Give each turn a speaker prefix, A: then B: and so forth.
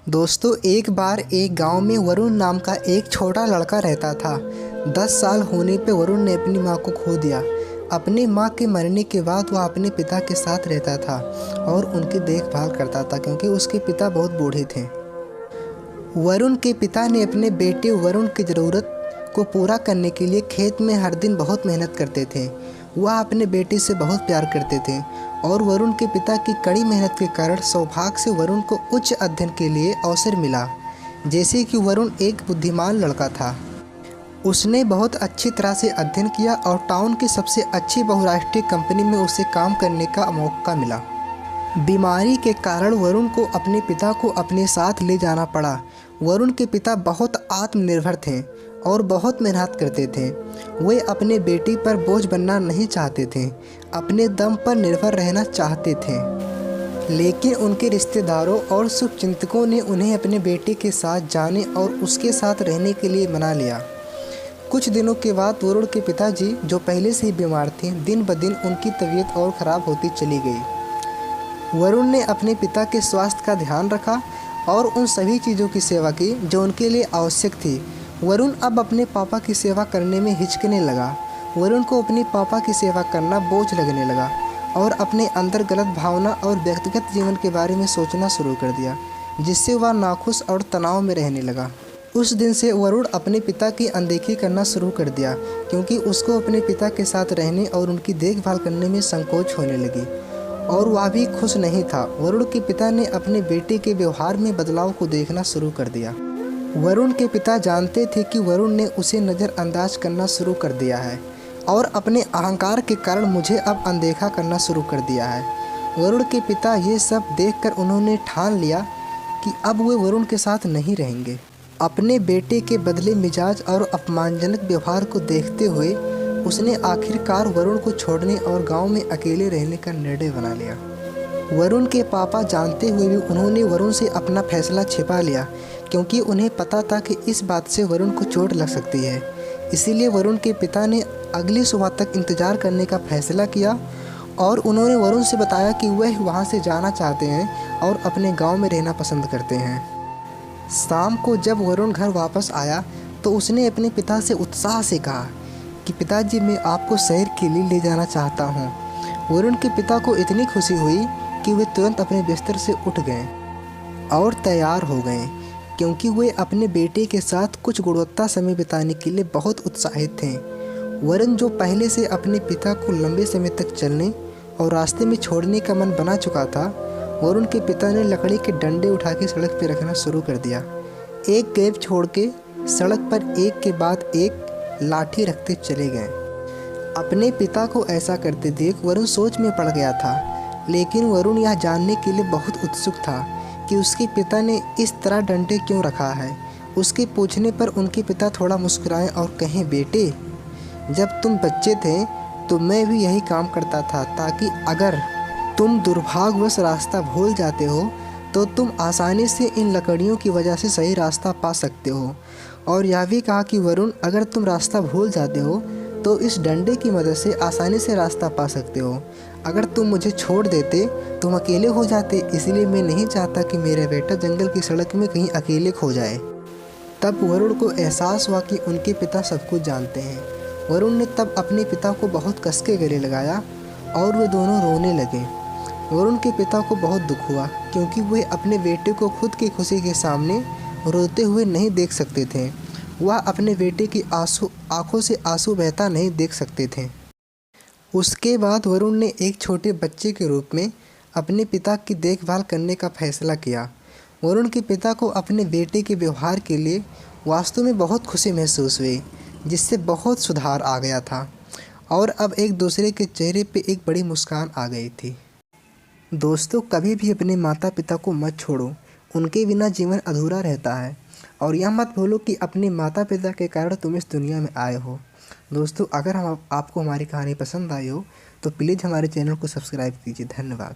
A: दोस्तों, एक बार एक गांव में वरुण नाम का एक छोटा लड़का रहता था। 10 साल होने पे वरुण ने अपनी माँ को खो दिया। अपनी माँ के मरने के बाद वह अपने पिता के साथ रहता था और उनकी देखभाल करता था क्योंकि उसके पिता बहुत बूढ़े थे। वरुण के पिता ने अपने बेटे वरुण की ज़रूरत को पूरा करने के लिए खेत में हर दिन बहुत मेहनत करते थे। वह अपने बेटे से बहुत प्यार करते थे और वरुण के पिता की कड़ी मेहनत के कारण सौभाग्य से वरुण को उच्च अध्ययन के लिए अवसर मिला। जैसे कि वरुण एक बुद्धिमान लड़का था। उसने बहुत अच्छी तरह से अध्ययन किया और टाउन की सबसे अच्छी बहुराष्ट्रीय कंपनी में उसे काम करने का मौका मिला। बीमारी के कारण वरुण को अपने पिता को अपने साथ ले जाना पड़ा। वरुण के पिता बहुत आत्मनिर्भर थे और बहुत मेहनत करते थे। वे अपने बेटी पर बोझ बनना नहीं चाहते थे, अपने दम पर निर्भर रहना चाहते थे। लेकिन उनके रिश्तेदारों और शुभचिंतकों ने उन्हें अपने बेटे के साथ जाने और उसके साथ रहने के लिए मना लिया। कुछ दिनों के बाद वरुण के पिताजी, जो पहले से ही बीमार थे, दिन ब दिन उनकी तबीयत और ख़राब होती चली गई। वरुण ने अपने पिता के स्वास्थ्य का ध्यान रखा और उन सभी चीज़ों की सेवा की जो उनके लिए आवश्यक थी। वरुण अब अपने पापा की सेवा करने में हिचकने लगा। वरुण को अपने पापा की सेवा करना बोझ लगने लगा और अपने अंदर गलत भावना और व्यक्तिगत जीवन के बारे में सोचना शुरू कर दिया, जिससे वह नाखुश और तनाव में रहने लगा। उस दिन से वरुण अपने पिता की अनदेखी करना शुरू कर दिया क्योंकि उसको अपने पिता के साथ रहने और उनकी देखभाल करने में संकोच होने लगी और वह भी खुश नहीं था। वरुण के पिता ने अपने बेटे के व्यवहार में बदलाव को देखना शुरू कर दिया। वरुण के पिता जानते थे कि वरुण ने उसे नज़रअंदाज करना शुरू कर दिया है और अपने अहंकार के कारण मुझे अब अनदेखा करना शुरू कर दिया है। वरुण के पिता ये सब देखकर उन्होंने ठान लिया कि अब वे वरुण के साथ नहीं रहेंगे। अपने बेटे के बदले मिजाज और अपमानजनक व्यवहार को देखते हुए उसने आखिरकार वरुण को छोड़ने और गांव में अकेले रहने का निर्णय बना लिया। वरुण के पापा जानते हुए भी उन्होंने वरुण से अपना फैसला छिपा लिया क्योंकि उन्हें पता था कि इस बात से वरुण को चोट लग सकती है। इसीलिए वरुण के पिता ने अगली सुबह तक इंतज़ार करने का फैसला किया और उन्होंने वरुण से बताया कि वह वहां से जाना चाहते हैं और अपने गांव में रहना पसंद करते हैं। शाम को जब वरुण घर वापस आया तो उसने अपने पिता से उत्साह से कहा कि पिताजी, मैं आपको शहर के लिए ले जाना चाहता हूँ। वरुण के पिता को इतनी खुशी हुई कि वे तुरंत अपने बिस्तर से उठ गए और तैयार हो गए क्योंकि वे अपने बेटे के साथ कुछ गुणवत्ता समय बिताने के लिए बहुत उत्साहित थे। वरुण, जो पहले से अपने पिता को लंबे समय तक चलने और रास्ते में छोड़ने का मन बना चुका था, वरुण के पिता ने लकड़ी के डंडे उठा के सड़क पर रखना शुरू कर दिया। एक गैप छोड़ के सड़क पर एक के बाद एक लाठी रखते चले गए। अपने पिता को ऐसा करते देख वरुण सोच में पड़ गया था, लेकिन वरुण यह जानने के लिए बहुत उत्सुक था कि उसके पिता ने इस तरह डंडे क्यों रखा है। उसके पूछने पर उनके पिता थोड़ा मुस्कुराए और कहें, बेटे, जब तुम बच्चे थे तो मैं भी यही काम करता था ताकि अगर तुम दुर्भाग्यवश रास्ता भूल जाते हो तो तुम आसानी से इन लकड़ियों की वजह से सही रास्ता पा सकते हो। और यह भी कहा कि वरुण, अगर तुम रास्ता भूल जाते हो तो इस डंडे की मदद से आसानी से रास्ता पा सकते हो। अगर तुम मुझे छोड़ देते तुम अकेले हो जाते, इसलिए मैं नहीं चाहता कि मेरा बेटा जंगल की सड़क में कहीं अकेले खो जाए। तब वरुण को एहसास हुआ कि उनके पिता सब कुछ जानते हैं। वरुण ने तब अपने पिता को बहुत कस के गले लगाया और वे दोनों रोने लगे। वरुण के पिता को बहुत दुख हुआ क्योंकि वे अपने बेटे को खुद की खुशी के सामने रोते हुए नहीं देख सकते थे। वह अपने बेटे की आंखों से आंसू बहता नहीं देख सकते थे। उसके बाद वरुण ने एक छोटे बच्चे के रूप में अपने पिता की देखभाल करने का फैसला किया। वरुण के पिता को अपने बेटे के व्यवहार के लिए वास्तव में बहुत खुशी महसूस हुई, जिससे बहुत सुधार आ गया था और अब एक दूसरे के चेहरे पे एक बड़ी मुस्कान आ गई थी। दोस्तों, कभी भी अपने माता पिता को मत छोड़ो, उनके बिना जीवन अधूरा रहता है। और यह मत भूलो कि अपने माता पिता के कारण तुम इस दुनिया में आए हो। दोस्तों, अगर आपको हमारी कहानी पसंद आई हो तो प्लीज़ हमारे चैनल को सब्सक्राइब कीजिए। धन्यवाद।